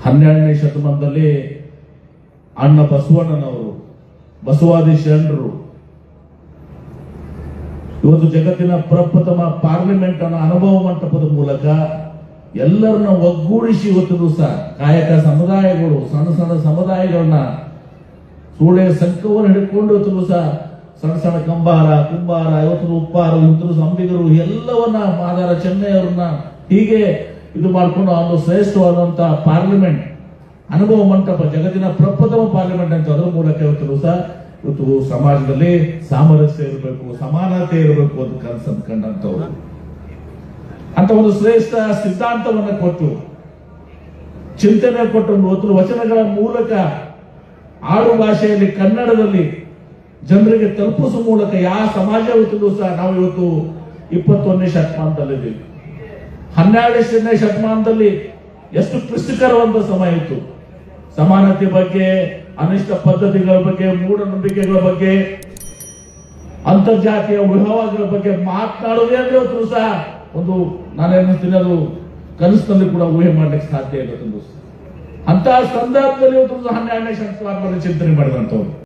12ನೇ ಶತಮಾನದಲ್ಲಿ ಅಣ್ಣ ಬಸವಣ್ಣನವರು, ಬಸವಾದಿ ಶರಣರು ಇವತ್ತು ಜಗತ್ತಿನ ಪ್ರಪ್ರಥಮ ಪಾರ್ಲಿಮೆಂಟ್ ಅನ್ನ ಅನುಭವ ಮಂಟಪದ ಮೂಲಕ ಎಲ್ಲರನ್ನ ಒಗ್ಗೂಡಿಸಿ ಇವತ್ತು ಸಹ ಕಾಯಕ ಸಮುದಾಯಗಳು, ಸಣ್ಣ ಸಣ್ಣ ಸಮುದಾಯಗಳನ್ನ ಸೂಳೆ ಸಂಕವನ್ನು ಹಿಡ್ಕೊಂಡು ಇವತ್ತು ಸಹ ಸಣ್ಣ ಸಣ್ಣ ಕುಂಬಾರ, ಇವತ್ತು ಉಪ್ಪಾರ, ಇವತ್ತು ಅಂಬಿಗರು ಎಲ್ಲವನ್ನ ಮಾದಾರ ಚೆನ್ನೈಯವರನ್ನ ಹೀಗೆ ಇದು ಮಾಡಿಕೊಂಡು ಒಂದು ಶ್ರೇಷ್ಠವಾದಂತಹ ಪಾರ್ಲಿಮೆಂಟ್ ಅನುಭವ ಮಂಟಪ, ಜಗತ್ತಿನ ಪ್ರಪ್ರಥಮ ಪಾರ್ಲಿಮೆಂಟ್ ಅಂತ ಅದರ ಮೂಲಕ ಇವತ್ತು ಸಹ ಇವತ್ತು ಸಮಾಜದಲ್ಲಿ ಸಾಮರಸ್ಯ ಇರಬೇಕು, ಸಮಾನತೆ ಇರಬೇಕು ಅಂತ ಕನಸನ್ನು ಕಂಡಂತವ್ರು ಅಂತ ಒಂದು ಶ್ರೇಷ್ಠ ಸಿದ್ಧಾಂತವನ್ನು ಕೊಟ್ಟು ಚಿಂತನೆ ಕೊಟ್ಟು ಇವತ್ತು ವಚನಗಳ ಮೂಲಕ ಆಡು ಭಾಷೆಯಲ್ಲಿ ಕನ್ನಡದಲ್ಲಿ ಜನರಿಗೆ ತಲುಪಿಸುವ ಮೂಲಕ ಯಾವ ಸಮಾಜ ಇವತ್ತು ಸಹ ನಾವು ಇವತ್ತು 21ನೇ ಶತಮಾನದಲ್ಲಿದ್ದೀವಿ. 12ನೇ ಶತಮಾನದಲ್ಲಿ ಎಷ್ಟು ಕ್ಲಿಷ್ಟಕರವಾದ ಸಮಯ ಇತ್ತು. ಸಮಾನತೆ ಬಗ್ಗೆ, ಅನಿಷ್ಟ ಪದ್ಧತಿಗಳ ಬಗ್ಗೆ, ಮೂಢನಂಬಿಕೆಗಳ ಬಗ್ಗೆ, ಅಂತರ್ಜಾತೀಯ ವಿವಾಹಗಳ ಬಗ್ಗೆ ಮಾತನಾಡೋದೇ ಅಂದ್ರೆ ಇವತ್ತು ಸಹ ಒಂದು ನಾನೇನು ಅದು ಕನಸಿನಲ್ಲಿ ಕೂಡ ಊಹೆ ಮಾಡ್ಲಿಕ್ಕೆ ಸಾಧ್ಯ ಇರುತ್ತೆ. ಅಂತಹ ಸಂದರ್ಭದಲ್ಲಿ ಇವತ್ತು 12ನೇ ಶತಮಾನದಲ್ಲಿ ಚಿಂತನೆ ಮಾಡಿದಂಥವ್ರು.